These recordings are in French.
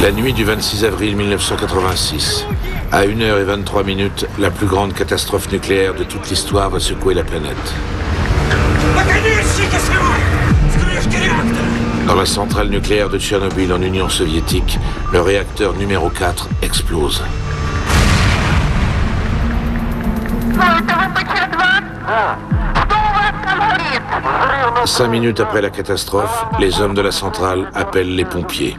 La nuit du 26 avril 1986, à 1h23, la plus grande catastrophe nucléaire de toute l'histoire va secouer la planète. Dans la centrale nucléaire de Tchernobyl en Union soviétique, le réacteur numéro 4 explose. 5 minutes après la catastrophe, les hommes de la centrale appellent les pompiers.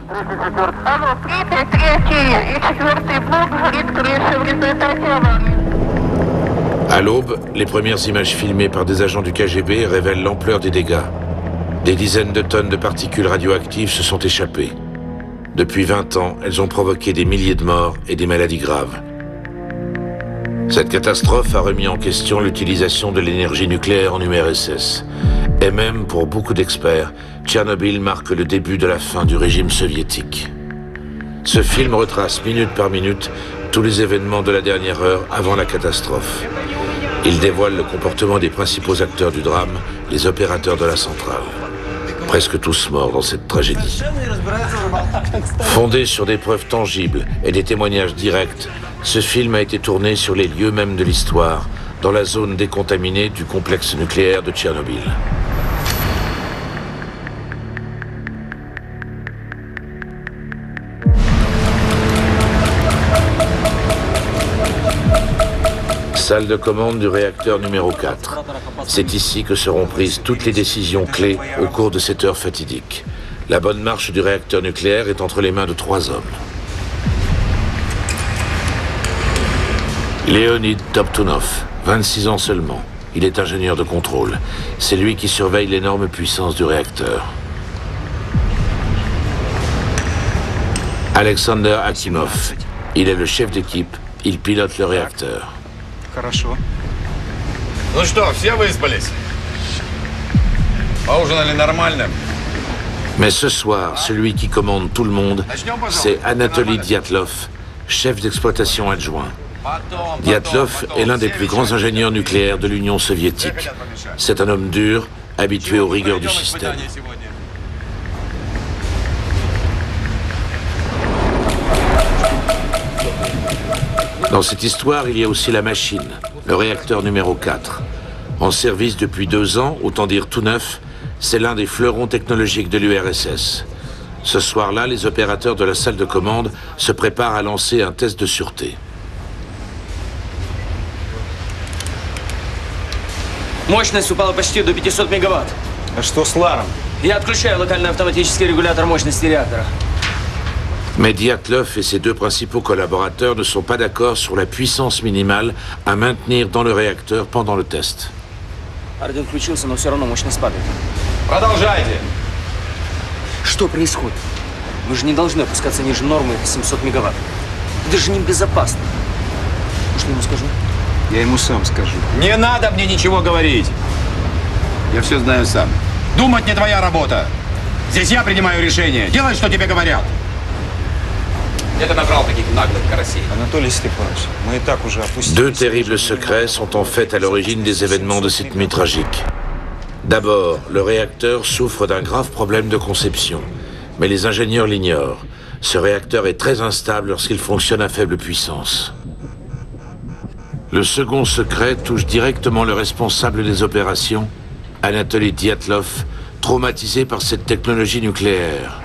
À l'aube, les premières images filmées par des agents du KGB révèlent l'ampleur des dégâts. Des dizaines de tonnes de particules radioactives se sont échappées. Depuis 20 ans, elles ont provoqué des milliers de morts et des maladies graves. Cette catastrophe a remis en question l'utilisation de l'énergie nucléaire en URSS. Et même pour beaucoup d'experts, Tchernobyl marque le début de la fin du régime soviétique. Ce film retrace minute par minute tous les événements de la dernière heure avant la catastrophe. Il dévoile le comportement des principaux acteurs du drame, les opérateurs de la centrale. Presque tous morts dans cette tragédie. Fondé sur des preuves tangibles et des témoignages directs, ce film a été tourné sur les lieux mêmes de l'histoire, dans la zone décontaminée du complexe nucléaire de Tchernobyl. Salle de commande du réacteur numéro 4. C'est ici que seront prises toutes les décisions clés au cours de cette heure fatidique. La bonne marche du réacteur nucléaire est entre les mains de 3 hommes. Leonid Toptunov, 26 ans seulement. Il est ingénieur de contrôle. C'est lui qui surveille l'énorme puissance du réacteur. Alexander Akimov. Il est le chef d'équipe. Il pilote le réacteur. Хорошо. Ну что, все выспались? Поужинали нормально? Mais ce soir, celui qui commande tout le monde, c'est Anatoly Dyatlov, chef d'exploitation adjoint. Dyatlov est l'un des plus grands ingénieurs nucléaires de l'Union soviétique. C'est un homme dur, habitué aux rigueurs du système. Dans cette histoire, il y a aussi la machine, le réacteur numéro 4. En service depuis 2 ans, autant dire tout neuf, c'est l'un des fleurons technologiques de l'URSS. Ce soir-là, les opérateurs de la salle de commande se préparent à lancer un test de sûreté. Мощность упала почти до 500 мегаватт. А что с Ларом? Я отключаю локальный автоматический регулятор мощности реактора. Mais Dyatlov et ses 2 principaux collaborateurs ne sont pas d'accord sur la puissance minimale à maintenir dans le réacteur pendant le test. Орден включился, но все равно мощность падает. Продолжайте. Что происходит? Вы же не должны опускаться ниже нормы 700 мегаватт. Это же небезопасно. Может, я ему скажу? Я ему сам скажу. Не надо мне ничего говорить. Я все знаю сам. Думать не твоя работа. Здесь я принимаю решение. Делай, что тебе говорят. Где ты набрал таких наглых карасей? Анатолий Степанович, мы и так уже опустились. 2 terribles secrets sont en fait à l'origine des événements de cette nuit tragique. D'abord, le réacteur souffre d'un grave problème de conception, mais les ingénieurs l'ignorent. Ce réacteur est très instable lorsqu'il fonctionne à faible puissance. Le second secret touche directement le responsable des opérations, Anatoly Dyatlov, traumatisé par cette technologie nucléaire.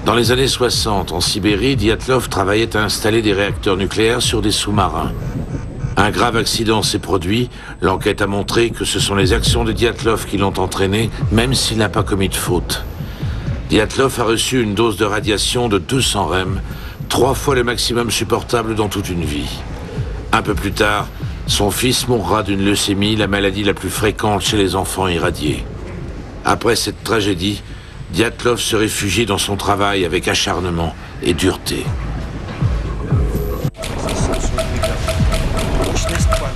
Dans les années 60, en Sibérie, Dyatlov travaillait à installer des réacteurs nucléaires sur des sous-marins. Un grave accident s'est produit. L'enquête a montré que ce sont les actions de Dyatlov qui l'ont entraîné, même s'il n'a pas commis de faute. Dyatlov a reçu une dose de radiation de 200 rem, 3 fois le maximum supportable dans toute une vie. Un peu plus tard, son fils mourra d'une leucémie, la maladie la plus fréquente chez les enfants irradiés. Après cette tragédie, Dyatlov se réfugie dans son travail avec acharnement et dureté.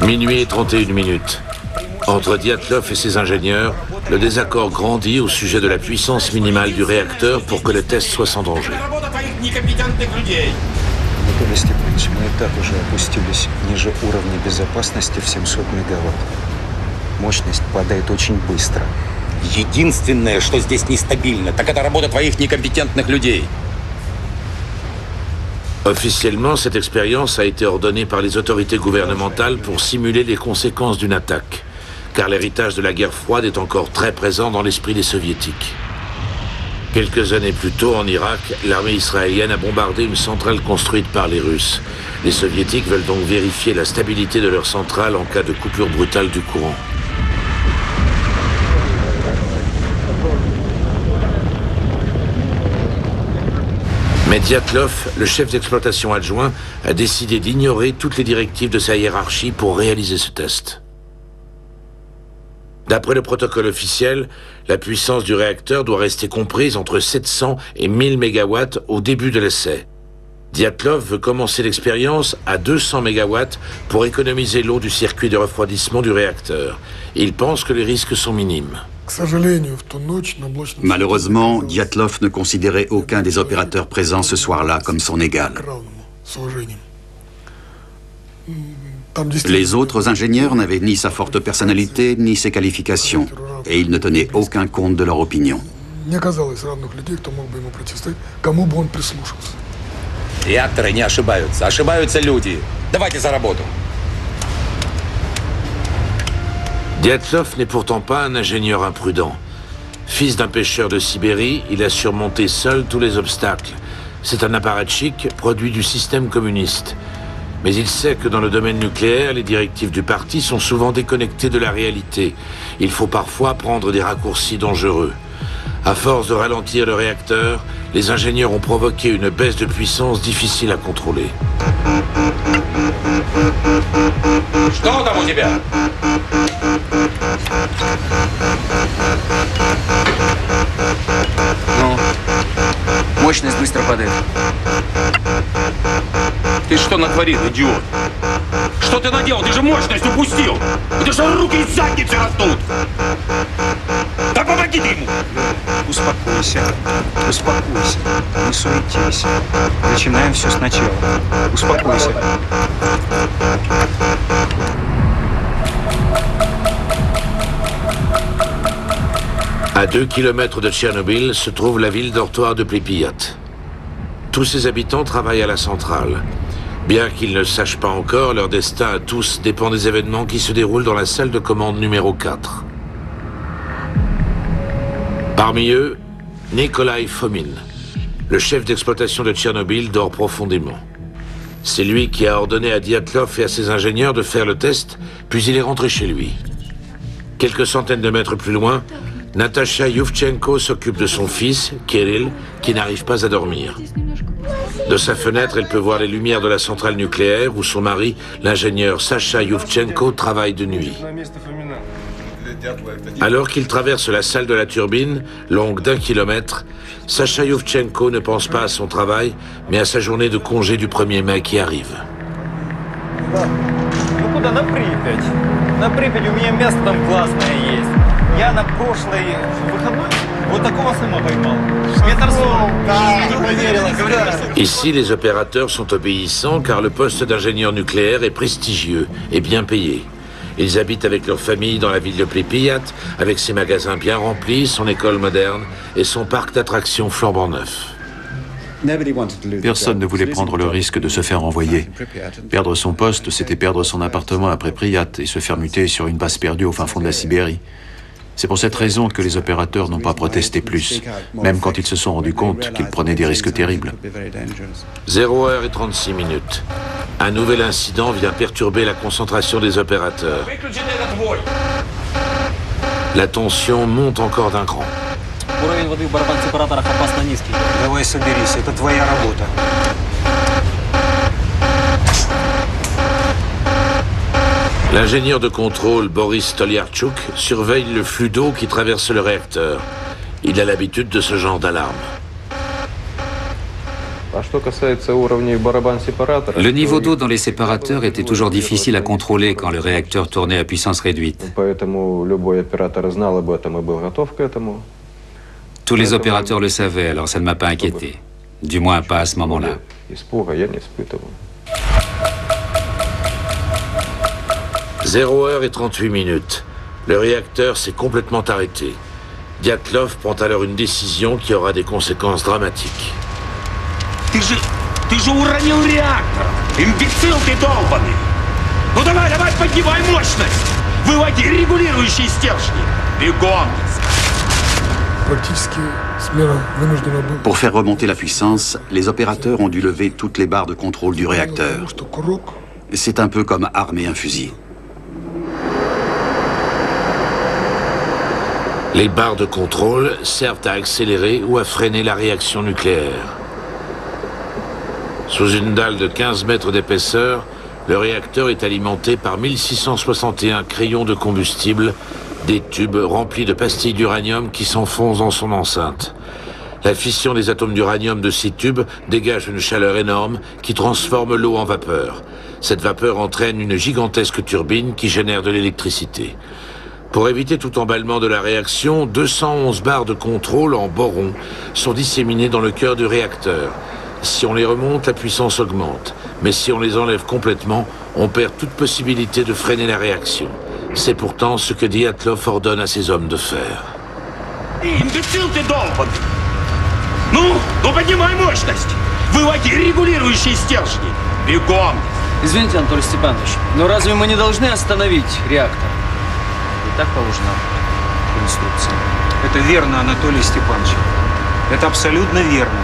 Minuit et 31. Entre Dyatlov et ses ingénieurs, le désaccord grandit au sujet de la puissance minimale du réacteur pour que le test soit sans danger. Анатолий Степанович, мы и так уже опустились ниже уровня безопасности в 700 мегаватт. Мощность падает очень быстро. Единственное, что здесь нестабильно, так это работа твоих некомпетентных людей. Officiellement, cette expérience a été ordonnée par les autorités gouvernementales pour simuler les conséquences d'une attaque, car l'héritage de la guerre froide est encore très présent dans l'esprit des soviétiques. Quelques années plus tôt, en Irak, l'armée israélienne a bombardé une centrale construite par les Russes. Les soviétiques veulent donc vérifier la stabilité de leur centrale en cas de coupure brutale du courant. Mais Dyatlov, le chef d'exploitation adjoint, a décidé d'ignorer toutes les directives de sa hiérarchie pour réaliser ce test. D'après le protocole officiel, la puissance du réacteur doit rester comprise entre 700 et 1000 MW au début de l'essai. Dyatlov veut commencer l'expérience à 200 MW pour économiser l'eau du circuit de refroidissement du réacteur. Il pense que les risques sont minimes. Malheureusement, Dyatlov ne considérait aucun des opérateurs présents ce soir-là comme son égal. Les autres ingénieurs n'avaient ni sa forte personnalité, ni ses qualifications, et ils ne tenaient aucun compte de leur opinion. Реакторы не ошибаются. Ошибаются люди. Давайте за работу. Dyatlov n'est pourtant pas un ingénieur imprudent. Fils d'un pêcheur de Sibérie, il a surmonté seul tous les obstacles. C'est un apparatchik produit du système communiste. Mais il sait que dans le domaine nucléaire, les directives du parti sont souvent déconnectées de la réalité. Il faut parfois prendre des raccourcis dangereux. À force de ralentir le réacteur, les ingénieurs ont provoqué une baisse de puissance difficile à contrôler. Что там у тебя? Ну, мощность быстро падает. Ты что натворил, идиот? Что ты наделал? Ты же мощность упустил! Это же руки из задницы растут! Да помоги ты ему! Успокойся, успокойся, не суетись. Начинаем все сначала. Успокойся. À 2 km de Tchernobyl se trouve la ville dortoir de Pripyat. Tous ses habitants travaillent à la centrale. Bien qu'ils ne sachent pas encore, leur destin à tous dépend des événements qui se déroulent dans la salle de commande numéro 4. Parmi eux, Nikolai Fomin, le chef d'exploitation de Tchernobyl, dort profondément. C'est lui qui a ordonné à Dyatlov et à ses ingénieurs de faire le test, puis il est rentré chez lui. Quelques centaines de mètres plus loin, Natasha Yuvchenko s'occupe de son fils, Kirill, qui n'arrive pas à dormir. De sa fenêtre, elle peut voir les lumières de la centrale nucléaire où son mari, l'ingénieur Sacha Yuvchenko, travaille de nuit. Alors qu'il traverse la salle de la turbine, longue d'1 kilomètre, Sacha Yuvchenko ne pense pas à son travail, mais à sa journée de congé du 1er mai qui arrive. На Припять. На Припять у меня место там классное есть. Я на прошлый выходной вот такого сыма поймал. Метр 40. Не поверила. Ici, les opérateurs sont obéissants car le poste d'ingénieur nucléaire est prestigieux et bien payé. Ils habitent avec leur famille dans la ville de Pripyat, avec ses magasins bien remplis, son école moderne et son parc d'attractions flambant neuf. Personne ne voulait prendre le risque de se faire envoyer. Perdre son poste, c'était perdre son appartement à Pripyat et se faire muter sur une base perdue au fin fond de la Sibérie. C'est pour cette raison que les opérateurs n'ont pas protesté plus, même quand ils se sont rendus compte qu'ils prenaient des risques terribles. 0h36. Un nouvel incident vient perturber la concentration des opérateurs. La tension monte encore d'un cran. Уровень воды в барабан-сепараторах опасно низкий. Давай соберись, это твоя работа. L'ingénieur de contrôle Boris Tolyarchuk surveille le flux d'eau qui traverse le réacteur. Il a l'habitude de ce genre d'alarme. Le niveau d'eau dans les séparateurs était toujours difficile à contrôler quand le réacteur tournait à puissance réduite. Tous les opérateurs le savaient, alors ça ne m'a pas inquiété. Du moins pas à ce moment-là. 0h38. Le réacteur s'est complètement arrêté. Dyatlov prend alors une décision qui aura des conséquences dramatiques. Ты Ты же уронил реактор! Имбецил ты долбаный! Ну давай, давай, поднимай мощность! Выводи регулирующие стержни! Бегом! Практически смена вынуждена была. Pour faire remonter la puissance, les opérateurs ont dû lever toutes les barres de contrôle du réacteur. Потому что курок C'est un peu comme armer un fusil. Les barres de contrôle servent à accélérer ou à freiner la réaction nucléaire. Sous une dalle de 15 mètres d'épaisseur, le réacteur est alimenté par 1661 crayons de combustible, des tubes remplis de pastilles d'uranium qui s'enfoncent dans son enceinte. La fission des atomes d'uranium de ces tubes dégage une chaleur énorme qui transforme l'eau en vapeur. Cette vapeur entraîne une gigantesque turbine qui génère de l'électricité. Pour éviter tout emballement de la réaction, 211 barres de contrôle en boron sont disséminées dans le cœur du réacteur. Si on les remonte, la puissance augmente. Mais si on les enlève complètement, on perd toute possibilité de freiner la réaction. C'est pourtant ce que Dyatlov ordonne à ses hommes de faire. Имбецил ты долбаный! Ну поднимай мощность! Выводи регулирующие стержни! Бегом! Извините, Анатолий Степанович, но разве мы не должны остановить реактор? И так положено по инструкции. Это верно, Анатолий Степанович. Это абсолютно верно.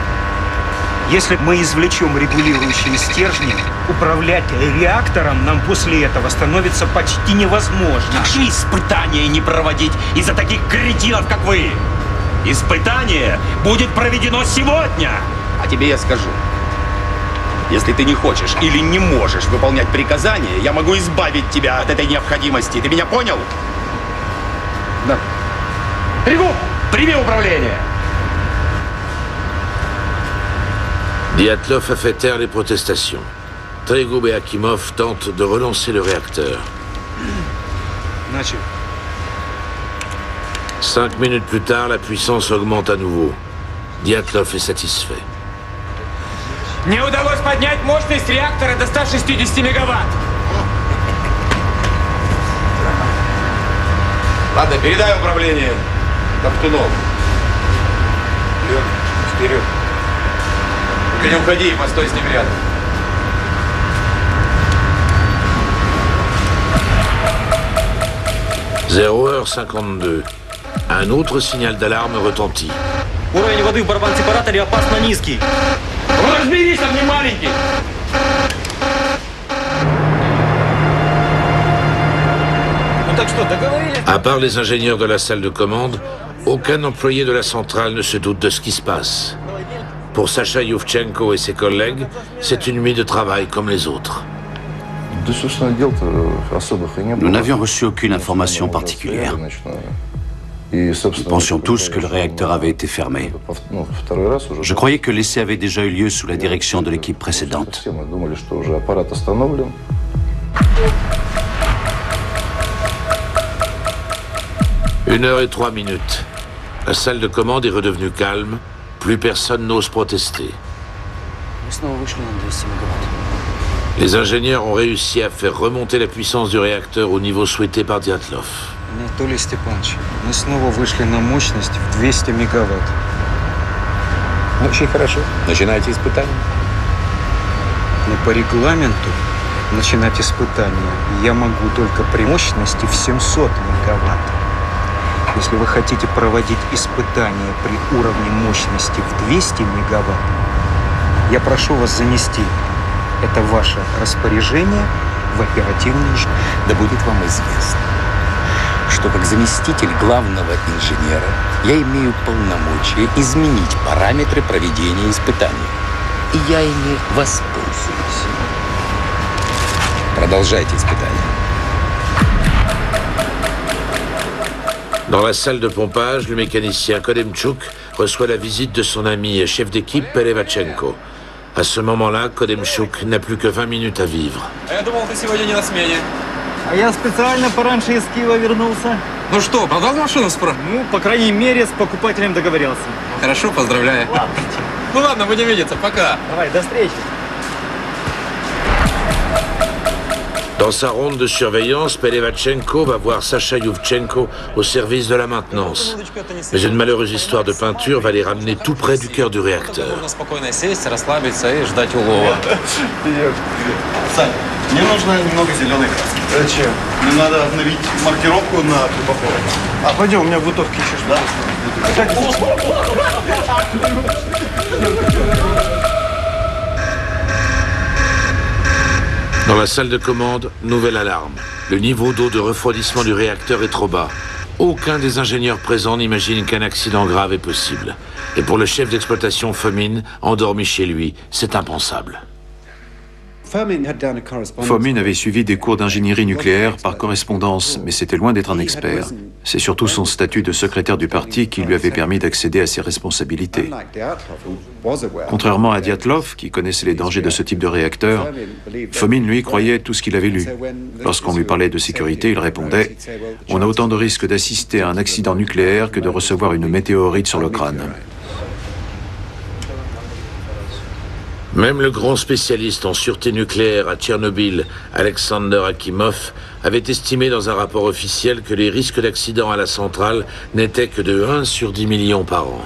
Если мы извлечем регулирующие стержни, управлять реактором нам после этого становится почти невозможно. Как же испытания не проводить из-за таких кретинов, как вы? Испытание будет проведено сегодня! А тебе я скажу. Если ты не хочешь или не можешь выполнять приказания, я могу избавить тебя от этой необходимости. Ты меня понял? Да. Ригу, прими управление! Dyatlov a fait taire les protestations. Trégub et Akimov tentent de relancer le réacteur. Значит, 5 minutes plus tard, la puissance augmente à nouveau. Dyatlov est satisfait. Мне удалось поднять мощность реактора до 160 мегаватт. Ладно, передай управление Топтунову. Вперед. Ты не уходи, постой с ним рядом. – 0h52. Un autre signal d'alarme retentit. Уровень воды в барабан-сепараторе опасно низкий. Разберись, там не маленький! Ну так что, договорились? À part les ingénieurs de la salle de commande, aucun employé de la centrale ne se doute de ce qui se passe. Pour Sacha Yuvchenko et ses collègues, c'est une nuit de travail comme les autres. Nous n'avions reçu aucune information particulière. Nous pensions tous que le réacteur avait été fermé. Je croyais que l'essai avait déjà eu lieu sous la direction de l'équipe précédente. 1h03. La salle de commande est redevenue calme. Plus personne n'ose protester. Мы снова вышли на 200 мегаватт. Les ingénieurs ont réussi à faire remonter la puissance du réacteur au niveau souhaité par Dyatlov. Анатолий Степанович, мы снова вышли на мощность в 200 мегаватт. Очень хорошо. Начинайте испытание. Но по регламенту начинать испытания я могу только при мощности в 700 мегаватт. Если вы хотите проводить испытания при уровне мощности в 200 мегаватт, я прошу вас занести это ваше распоряжение в оперативный режим. Да будет вам известно, что как заместитель главного инженера я имею полномочия изменить параметры проведения испытаний. И я ими воспользуюсь. Продолжайте испытания. Dans la salle de pompage, le mécanicien Kodemchuk reçoit la visite de son ami et chef d'équipe Pelevachenko. À ce moment-là, Kodemchuk n'a plus que 20 minutes à vivre. Я думал, ты сегодня не на смене. А я специально пораньше из Киева вернулся. Ну что, продал машину справа? Ну, по крайней мере, с покупателем договорился. Хорошо, поздравляю. Ну ладно, будем видеться, пока. Давай, до встречи. Dans sa ronde de surveillance, Pelevachenko va voir Sacha Yuvchenko au service de la maintenance. Mais une malheureuse histoire de peinture va les ramener tout près du cœur du réacteur. Мне нужно немного зеленой краски. Зачем? Мне надо обновить маркировку на трубопроводе. А пойдем, у меня в бутовке еще что-то. Dans la salle de commande, nouvelle alarme. Le niveau d'eau de refroidissement du réacteur est trop bas. Aucun des ingénieurs présents n'imagine qu'un accident grave est possible. Et pour le chef d'exploitation Fomin, endormi chez lui, c'est impensable. Fomin avait suivi des cours d'ingénierie nucléaire par correspondance, mais c'était loin d'être un expert. C'est surtout son statut de secrétaire du parti qui lui avait permis d'accéder à ses responsabilités. Contrairement à Dyatlov, qui connaissait les dangers de ce type de réacteur, Fomin, lui, croyait tout ce qu'il avait lu. Lorsqu'on lui parlait de sécurité, il répondait « On a autant de risques d'assister à un accident nucléaire que de recevoir une météorite sur le crâne ». Même le grand spécialiste en sûreté nucléaire à Tchernobyl, Alexander Akimov, avait estimé dans un rapport officiel que les risques d'accident à la centrale n'étaient que de 1 sur 10 millions par an.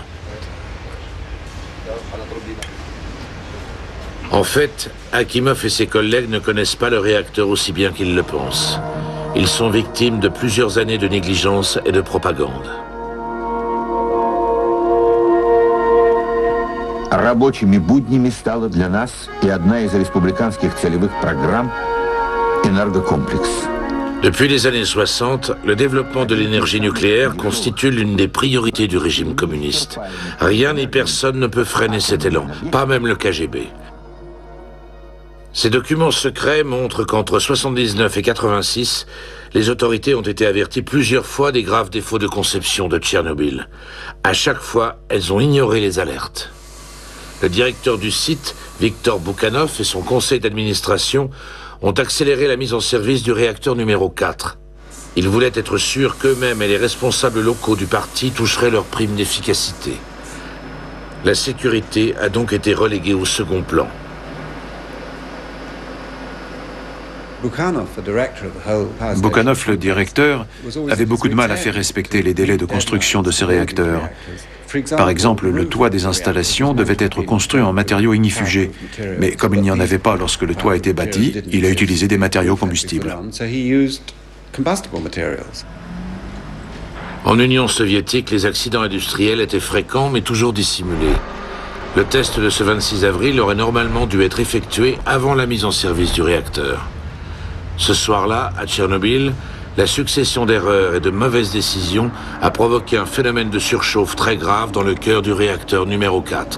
En fait, Akimov et ses collègues ne connaissent pas le réacteur aussi bien qu'ils le pensent. Ils sont victimes de plusieurs années de négligence et de propagande. Рабочими буднями стала для нас и одна из республиканских целевых программ «Энергокомплекс». Depuis les années 60, le développement de l'énergie nucléaire constitue l'une des priorités du régime communiste. Rien ni personne ne peut freiner cet élan, pas même le KGB. Ces documents secrets montrent qu'entre 79 et 86, les autorités ont été averties plusieurs fois des graves défauts de conception de Tchernobyl. À chaque fois, elles ont ignoré les alertes. Le directeur du site, Viktor Bukhanov, et son conseil d'administration ont accéléré la mise en service du réacteur numéro 4. Ils voulaient être sûrs qu'eux-mêmes et les responsables locaux du parti toucheraient leur prime d'efficacité. La sécurité a donc été reléguée au second plan. Bukhanov, le directeur, avait beaucoup de mal à faire respecter les délais de construction de ces réacteurs. Par exemple, le toit des installations devait être construit en matériaux ignifugés. Mais comme il n'y en avait pas lorsque le toit a été bâti, il a utilisé des matériaux combustibles. En Union soviétique, les accidents industriels étaient fréquents mais toujours dissimulés. Le test de ce 26 avril aurait normalement dû être effectué avant la mise en service du réacteur. Ce soir-là, à Tchernobyl, la succession d'erreurs et de mauvaises décisions a provoqué un phénomène de surchauffe très grave dans le cœur du réacteur numéro 4.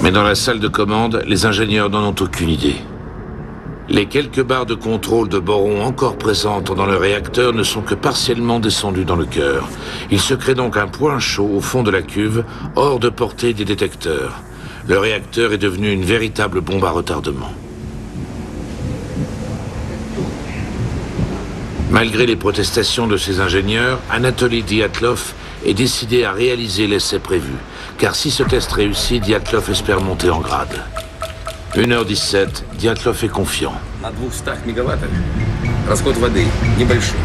Mais dans la salle de commande, les ingénieurs n'en ont aucune idée. Les quelques barres de contrôle de boron encore présentes dans le réacteur ne sont que partiellement descendues dans le cœur. Il se crée donc un point chaud au fond de la cuve, hors de portée des détecteurs. Le réacteur est devenu une véritable bombe à retardement. Malgré les protestations de ses ingénieurs, Anatoly Dyatlov est décidé à réaliser l'essai prévu. Car si ce test réussit, Dyatlov espère monter en grade. 1h17, Dyatlov est confiant. На 200 мегаваттах расход воды небольшой.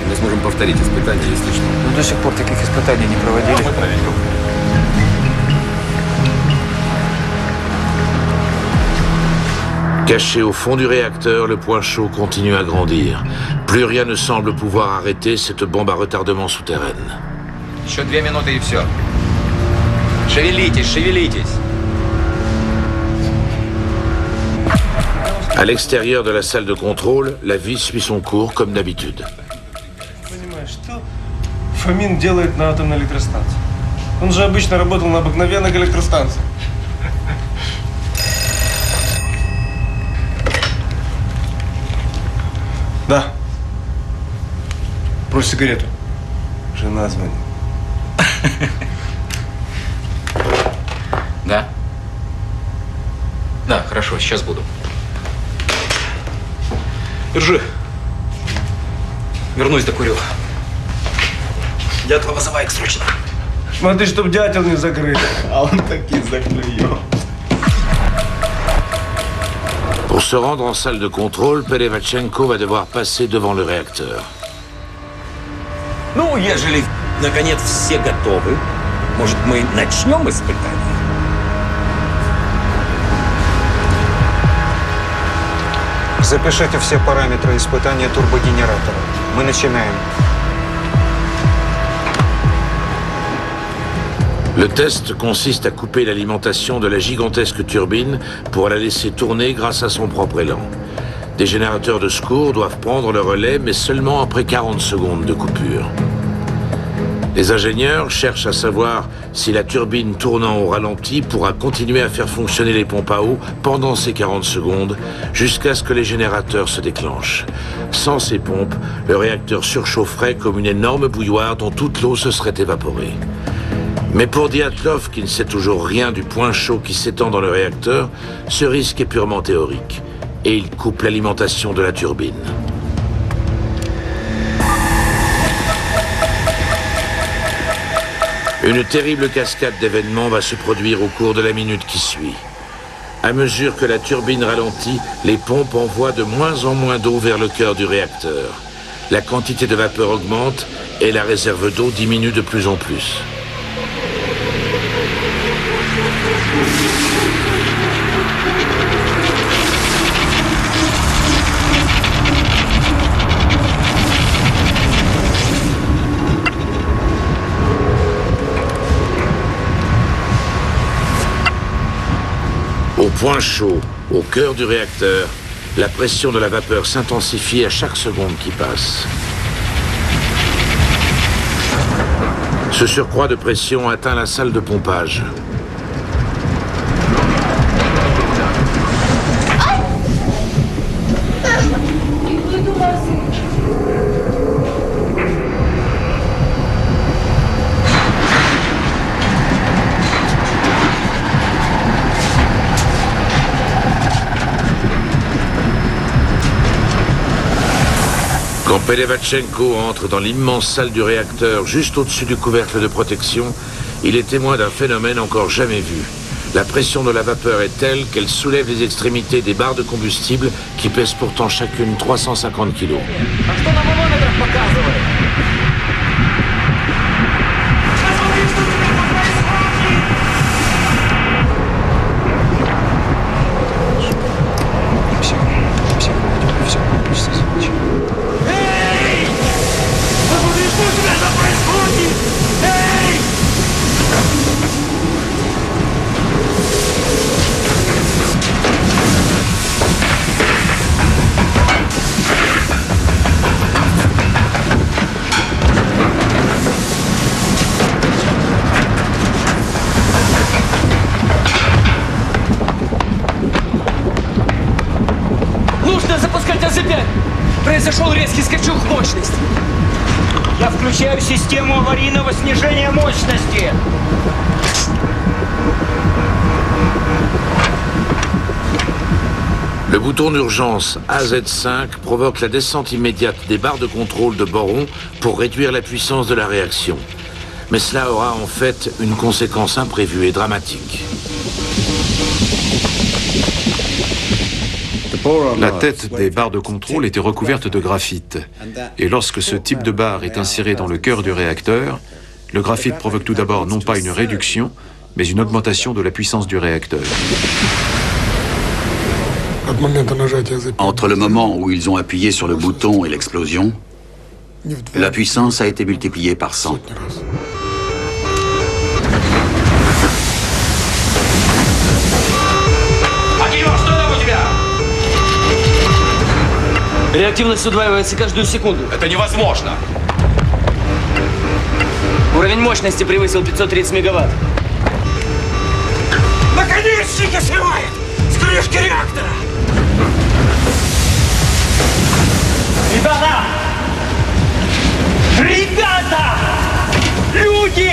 Мы сможем повторить испытания, если что. Но до сих пор таких испытаний не проводили. Caché au fond du réacteur, le point chaud continue à grandir. Plus rien ne semble pouvoir arrêter cette bombe à retardement souterraine. Еще 2 минуты и все. Шевелитесь, шевелитесь. À l'extérieur de la salle de contrôle, la vie suit son cours comme d'habitude. Понимаешь, что Фомин делает на атомной электростанции? Он же обычно работал на обыкновенных электростанциях. Да. Брось сигарету. Жена звонит. Да? Да, хорошо, сейчас буду. Держи. Вернусь, докурю. Дятла вызывай срочно. Смотри, чтоб дятел не закрыт. А он таки заклюет. Pour se rendre en salle de contrôle, Pelevachenko va devoir passer devant le réacteur. Ну, ежели, наконец, все готовы, может, мы начнем испытание? Запишите все параметры испытания турбогенератора. Мы начинаем. Le test consiste à couper l'alimentation de la gigantesque turbine pour la laisser tourner grâce à son propre élan. Des générateurs de secours doivent prendre le relais, mais seulement après 40 secondes de coupure. Les ingénieurs cherchent à savoir si la turbine tournant au ralenti pourra continuer à faire fonctionner les pompes à eau pendant ces 40 secondes, jusqu'à ce que les générateurs se déclenchent. Sans ces pompes, le réacteur surchaufferait comme une énorme bouilloire dont toute l'eau se serait évaporée. Mais pour Dyatlov, qui ne sait toujours rien du point chaud qui s'étend dans le réacteur, ce risque est purement théorique. Et il coupe l'alimentation de la turbine. Une terrible cascade d'événements va se produire au cours de la minute qui suit. À mesure que la turbine ralentit, les pompes envoient de moins en moins d'eau vers le cœur du réacteur. La quantité de vapeur augmente et la réserve d'eau diminue de plus en plus. Au point chaud, au cœur du réacteur, la pression de la vapeur s'intensifie à chaque seconde qui passe. Ce surcroît de pression atteint la salle de pompage. Quand Pelevachenko entre dans l'immense salle du réacteur, juste au-dessus du couvercle de protection, il est témoin d'un phénomène encore jamais vu. La pression de la vapeur est telle qu'elle soulève les extrémités des barres de combustible qui pèsent pourtant chacune 350 kilos. Произошел резкий скачок мощности. Я включаю систему аварийного снижения мощности. Le bouton d'urgence AZ5 provoque la descente immédiate des barres de contrôle de Boron pour réduire la puissance de la réaction. Mais cela aura en fait une conséquence imprévue et dramatique. La tête des barres de contrôle était recouverte de graphite. Et lorsque ce type de barre est inséré dans le cœur du réacteur, le graphite provoque tout d'abord non pas une réduction, mais une augmentation de la puissance du réacteur. Entre le moment où ils ont appuyé sur le bouton et l'explosion, la puissance a été multipliée par 100. Реактивность удваивается каждую секунду. Это невозможно. Уровень мощности превысил 530 мегаватт. Наконечники срывает с крышки реактора. Ребята! Ребята! Люди!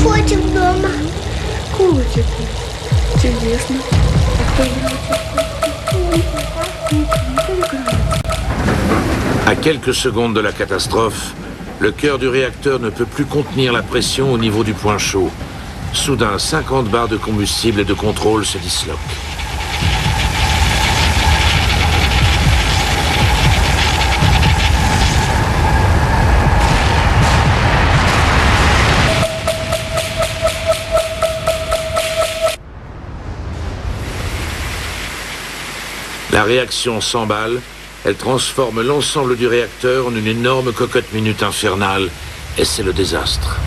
Котик дома. Котик. Чудесно. À quelques secondes de la catastrophe, le cœur du réacteur ne peut plus contenir la pression au niveau du point chaud. Soudain, 50 barres de combustible et de contrôle se disloquent. La réaction s'emballe, elle transforme l'ensemble du réacteur en une énorme cocotte-minute infernale, et c'est le désastre.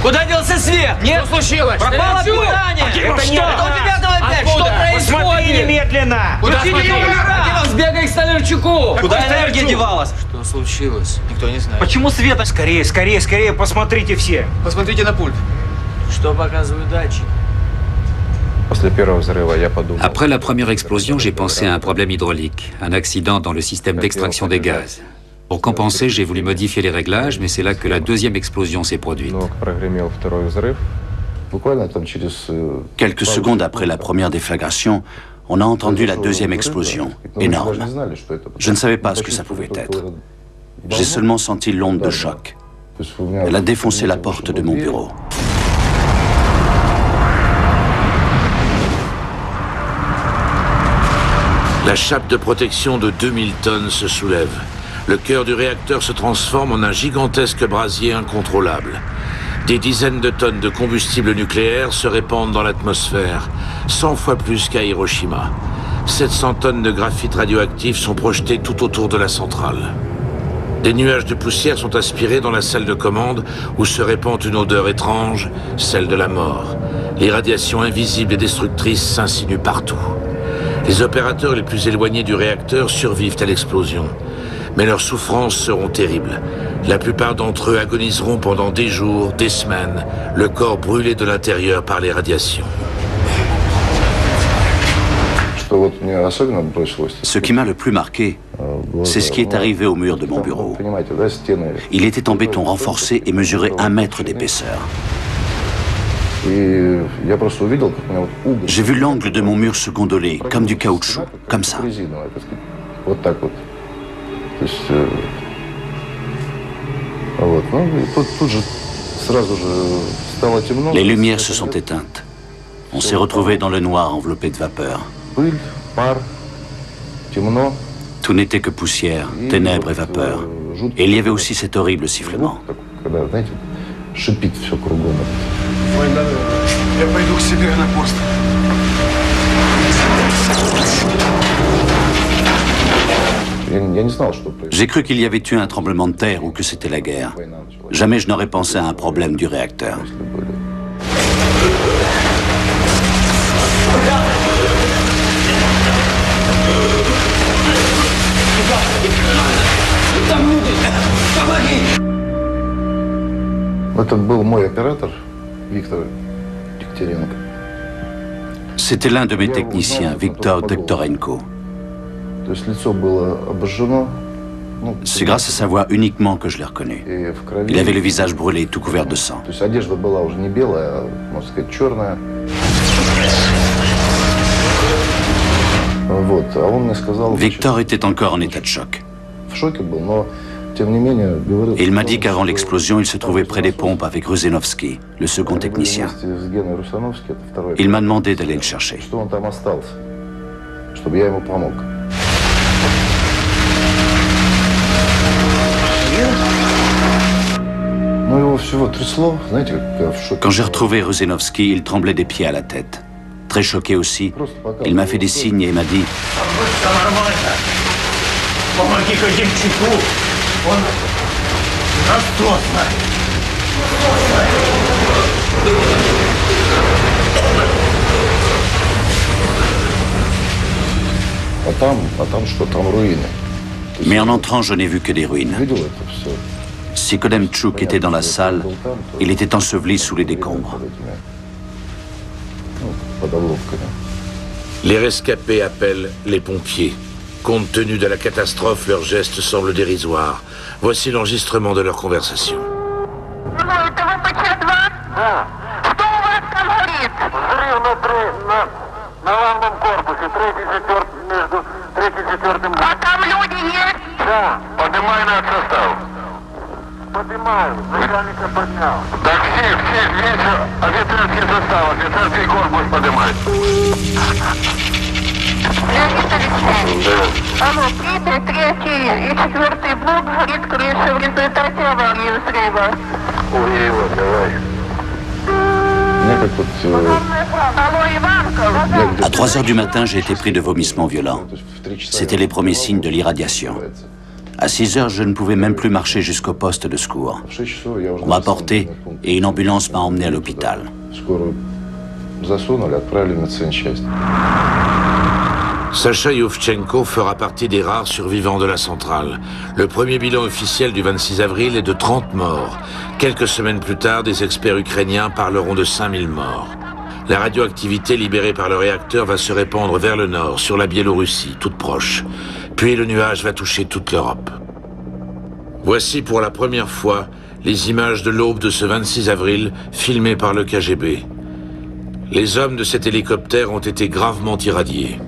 Куда делся свет? Нет? Что случилось? Пропало питание! Это что? Что у тебя там опять? Что происходит? Посмотри немедленно! Куда смотри? Сбегай к Столярчуку! Куда энергия девалась? Что случилось? Никто не знает. Почему света? Скорее, скорее, скорее, посмотрите все. Посмотрите на пульт. Что показывают датчики? Après la première explosion, j'ai pensé à un problème hydraulique, un accident dans le système d'extraction des gaz. Pour compenser, j'ai voulu modifier les réglages, mais c'est là que la deuxième explosion s'est produite. Quelques secondes après la première déflagration, on a entendu la deuxième explosion, énorme. Je ne savais pas ce que ça pouvait être. J'ai seulement senti l'onde de choc. Elle a défoncé la porte de mon bureau. La chape de protection de 2000 tonnes se soulève. Le cœur du réacteur se transforme en un gigantesque brasier incontrôlable. Des dizaines de tonnes de combustible nucléaire se répandent dans l'atmosphère, 100 fois plus qu'à Hiroshima. 700 tonnes de graphite radioactif sont projetées tout autour de la centrale. Des nuages de poussière sont aspirés dans la salle de commande où se répand une odeur étrange, celle de la mort. Les radiations invisibles et destructrices s'insinuent partout. Les opérateurs les plus éloignés du réacteur survivent à l'explosion. Mais leurs souffrances seront terribles. La plupart d'entre eux agoniseront pendant des jours, des semaines, le corps brûlé de l'intérieur par les radiations. Ce qui m'a le plus marqué, c'est ce qui est arrivé au mur de mon bureau. Il était en béton renforcé et mesurait 1 mètre d'épaisseur. J'ai vu l'angle de mon mur se gondoler, comme du caoutchouc, comme ça. Les lumières se sont éteintes. On s'est retrouvé dans le noir enveloppé de vapeur. Tout n'était que poussière, ténèbres et vapeur. Et il y avait aussi cet horrible sifflement. J'ai cru qu'il y avait eu un tremblement de terre ou que c'était la guerre. Jamais je n'aurais pensé à un problème du réacteur. C'était l'un de mes techniciens, Viktor Doktorenko. C'est grâce à sa voix uniquement que je l'ai reconnu. Il avait le visage brûlé, tout couvert de sang. Victor était encore en état de choc. Et il m'a dit qu'avant l'explosion, il se trouvait près des pompes avec Rusenovsky, le second technicien. Il m'a demandé d'aller le chercher. Quand j'ai retrouvé Rusenovsky, il tremblait des pieds à la tête. Très choqué aussi, il m'a fait des signes et m'a dit mais en entrant, je n'ai vu que des ruines. Si Kodemchuk était dans la salle, il était enseveli sous les décombres. Les rescapés appellent les pompiers. Compte tenu de la catastrophe, leurs gestes semblent dérisoires. Voici l'enregistrement de leur conversation. Поднимай Поднимаю, начальника поднял. Так, все, ветер, офицерский состав, офицерский корпус поднимать. Леонид Алексеевич, алло, прибыль, 3 и 4-й блок горит крыша в результате аварии взрыва. Ой, его, давай. À 3 heures du matin, j'ai été pris de vomissements violents. C'était les premiers signes de l'irradiation. À 6 heures, je ne pouvais même plus marcher jusqu'au poste de secours. On m'a porté et une ambulance m'a emmené à l'hôpital. Sacha Yovchenko fera partie des rares survivants de la centrale. Le premier bilan officiel du 26 avril est de 30 morts. Quelques semaines plus tard, des experts ukrainiens parleront de 5000 morts. La radioactivité libérée par le réacteur va se répandre vers le nord, sur la Biélorussie, toute proche. Puis le nuage va toucher toute l'Europe. Voici pour la première fois les images de l'aube de ce 26 avril, filmées par le KGB. Les hommes de cet hélicoptère ont été gravement irradiés.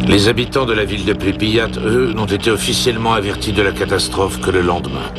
Les habitants de la ville de Pripyat, eux, n'ont été officiellement avertis de la catastrophe que le lendemain.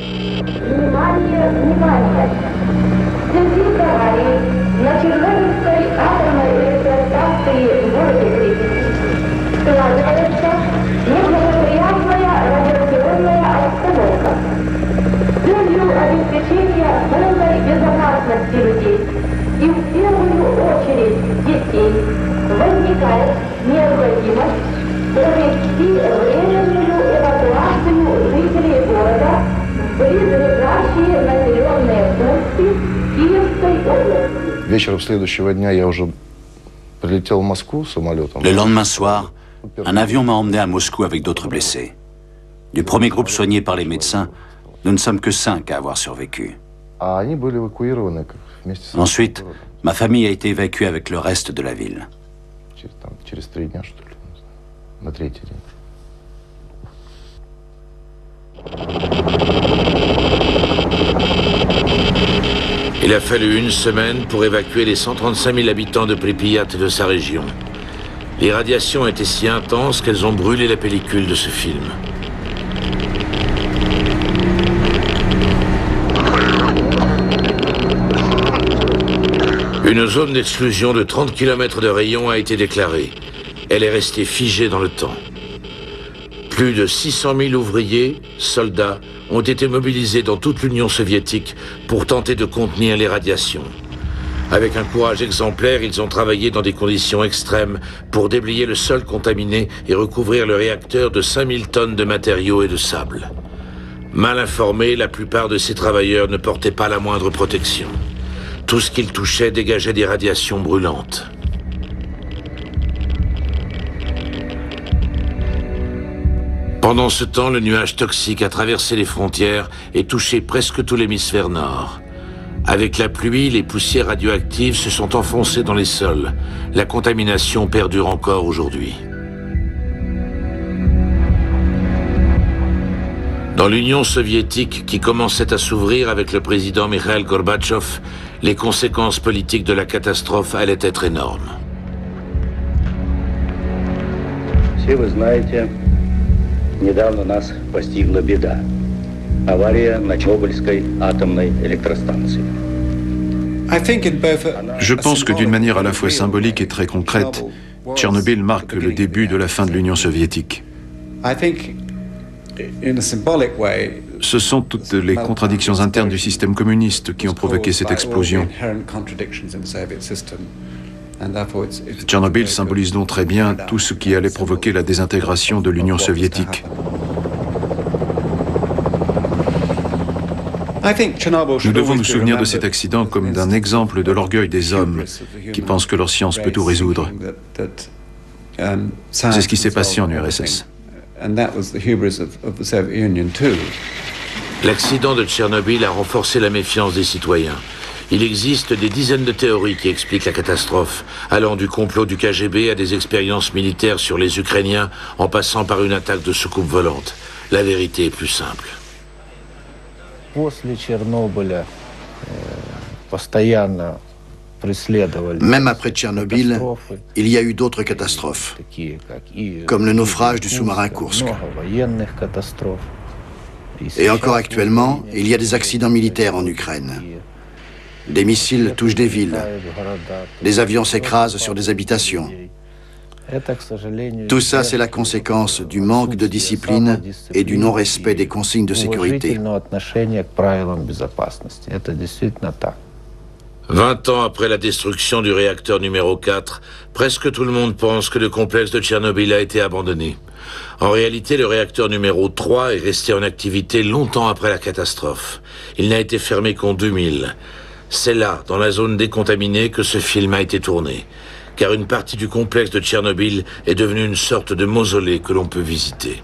Le lendemain soir, un avion m'a emmené à Moscou avec d'autres blessés. Du premier groupe soigné par les médecins, nous ne sommes que 5 à avoir survécu. Ensuite, ma famille a été évacuée avec le reste de la ville. Il a fallu une semaine pour évacuer les 135 000 habitants de Pripyat et de sa région. Les radiations étaient si intenses qu'elles ont brûlé la pellicule de ce film. Une zone d'exclusion de 30 km de rayon a été déclarée. Elle est restée figée dans le temps. Plus de 600 000 ouvriers, soldats, ont été mobilisés dans toute l'Union soviétique pour tenter de contenir les radiations. Avec un courage exemplaire, ils ont travaillé dans des conditions extrêmes pour déblayer le sol contaminé et recouvrir le réacteur de 5000 tonnes de matériaux et de sable. Mal informés, la plupart de ces travailleurs ne portaient pas la moindre protection. Tout ce qu'ils touchaient dégageait des radiations brûlantes. Pendant ce temps, le nuage toxique a traversé les frontières et touché presque tout l'hémisphère nord. Avec la pluie, les poussières radioactives se sont enfoncées dans les sols. La contamination perdure encore aujourd'hui. Dans l'Union soviétique qui commençait à s'ouvrir avec le président Mikhail Gorbatchev, les conséquences politiques de la catastrophe allaient être énormes. Недавно нас постигла беда. Авария на Чернобыльской атомной электростанции. Je pense que d'une manière à la fois symbolique et très concrète, Tchernobyl marque le début de la fin de l'Union soviétique. Ce sont toutes les contradictions internes du système communiste qui ont provoqué cette explosion. Tchernobyl symbolise donc très bien tout ce qui allait provoquer la désintégration de l'Union soviétique. Nous devons nous souvenir de cet accident comme d'un exemple de l'orgueil des hommes qui pensent que leur science peut tout résoudre. C'est ce qui s'est passé en URSS. L'accident de Tchernobyl a renforcé la méfiance des citoyens. Il existe des dizaines de théories qui expliquent la catastrophe, allant du complot du KGB à des expériences militaires sur les Ukrainiens, en passant par une attaque de soucoupe volante. La vérité est plus simple. После Чернобыля постоянно Même après Tchernobyl, il y a eu d'autres catastrophes, comme le naufrage du sous-marin Kursk. Et encore actuellement, il y a des accidents militaires en Ukraine. Des missiles touchent des villes, des avions s'écrasent sur des habitations. Tout ça, c'est la conséquence du manque de discipline et du non-respect des consignes de sécurité. 20 ans après la destruction du réacteur numéro 4, presque tout le monde pense que le complexe de Tchernobyl a été abandonné. En réalité, le réacteur numéro 3 est resté en activité longtemps après la catastrophe. Il n'a été fermé qu'en 2000. C'est là, dans la zone décontaminée, que ce film a été tourné. Car une partie du complexe de Tchernobyl est devenue une sorte de mausolée que l'on peut visiter.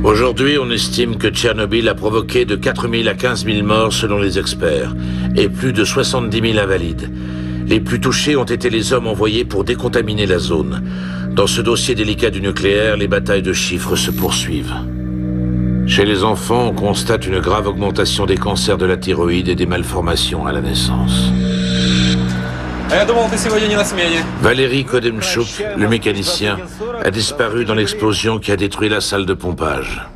Aujourd'hui, on estime que Tchernobyl a provoqué de 4 000 à 15 000 morts selon les experts, et plus de 70 000 invalides. Les plus touchés ont été les hommes envoyés pour décontaminer la zone. Dans ce dossier délicat du nucléaire, les batailles de chiffres se poursuivent. Chez les enfants, on constate une grave augmentation des cancers de la thyroïde et des malformations à la naissance. Valéry Kodemchuk, le mécanicien, a disparu dans l'explosion qui a détruit la salle de pompage.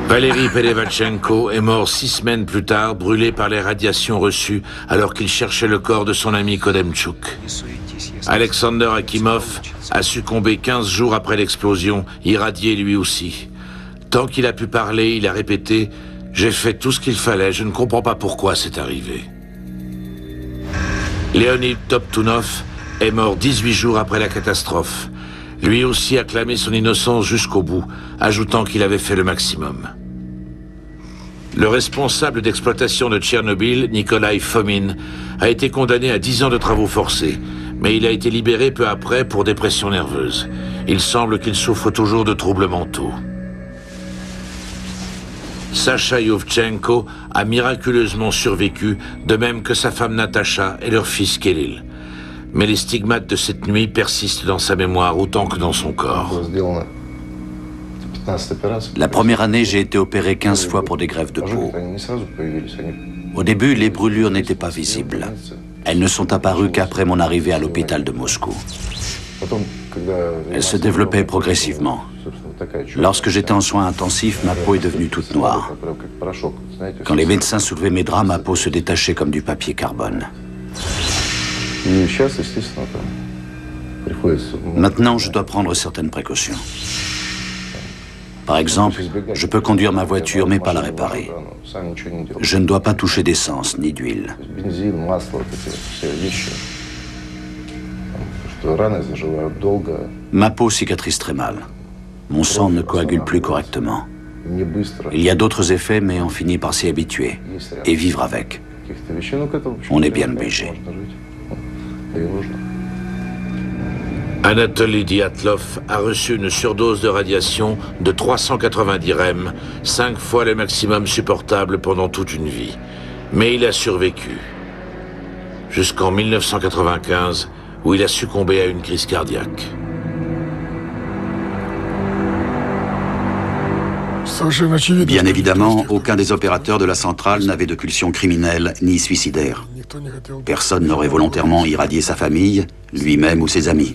Valéry Pelevachenko est mort 6 semaines plus tard, brûlé par les radiations reçues alors qu'il cherchait le corps de son ami Kodemchuk. Alexander Akimov a succombé 15 jours après l'explosion, irradié lui aussi. Tant qu'il a pu parler, il a répété « J'ai fait tout ce qu'il fallait, je ne comprends pas pourquoi c'est arrivé ». Leonid Toptunov est mort 18 jours après la catastrophe. Lui aussi a clamé son innocence jusqu'au bout, ajoutant qu'il avait fait le maximum. Le responsable d'exploitation de Tchernobyl, Nikolai Fomin, a été condamné à 10 ans de travaux forcés, mais il a été libéré peu après pour dépression nerveuse. Il semble qu'il souffre toujours de troubles mentaux. Sacha Yovchenko a miraculeusement survécu, de même que sa femme Natasha et leur fils Kirill. Mais les stigmates de cette nuit persistent dans sa mémoire autant que dans son corps. La première année, j'ai été opéré 15 fois pour des greffes de peau. Au début, les brûlures n'étaient pas visibles. Elles ne sont apparues qu'après mon arrivée à l'hôpital de Moscou. Elles se développaient progressivement. Lorsque j'étais en soins intensifs, ma peau est devenue toute noire. Quand les médecins soulevaient mes draps, ma peau se détachait comme du papier carbone. Maintenant, je dois prendre certaines précautions. Par exemple, je peux conduire ma voiture, mais pas la réparer. Je ne dois pas toucher d'essence ni d'huile. Ma peau cicatrise très mal. Mon sang ne coagule plus correctement. Il y a d'autres effets, mais on finit par s'y habituer et vivre avec. On est bien obligé. Anatoly Dyatlov a reçu une surdose de radiation de 390 rem, 5 fois le maximum supportable pendant toute une vie. Mais il a survécu. Jusqu'en 1995, où il a succombé à une crise cardiaque. Bien évidemment, aucun des opérateurs de la centrale n'avait de pulsion criminelle ni suicidaire. Personne n'aurait volontairement irradié sa famille, lui-même ou ses amis.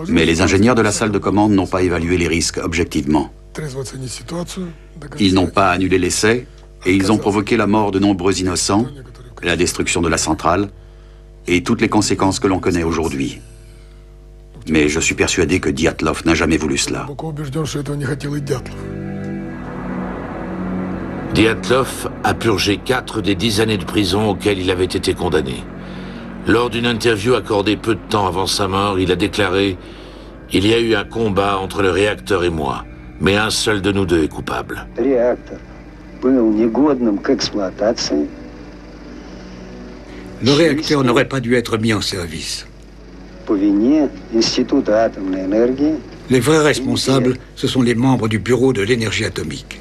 Mais les ingénieurs de la salle de commande n'ont pas évalué les risques objectivement. Ils n'ont pas annulé l'essai et ils ont provoqué la mort de nombreux innocents, la destruction de la centrale et toutes les conséquences que l'on connaît aujourd'hui. Mais je suis persuadé que Dyatlov n'a jamais voulu cela. Dyatlov a purgé 4 des 10 années de prison auxquelles il avait été condamné. Lors d'une interview accordée peu de temps avant sa mort, il a déclaré « Il y a eu un combat entre le réacteur et moi, mais un seul de nous deux est coupable. » Le réacteur n'aurait pas dû être mis en service. Les vrais responsables, ce sont les membres du Bureau de l'énergie atomique.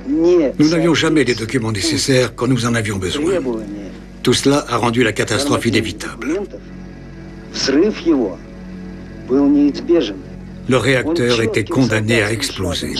Nous n'avions jamais les documents nécessaires quand nous en avions besoin. Tout cela a rendu la catastrophe inévitable. Le réacteur était condamné à exploser.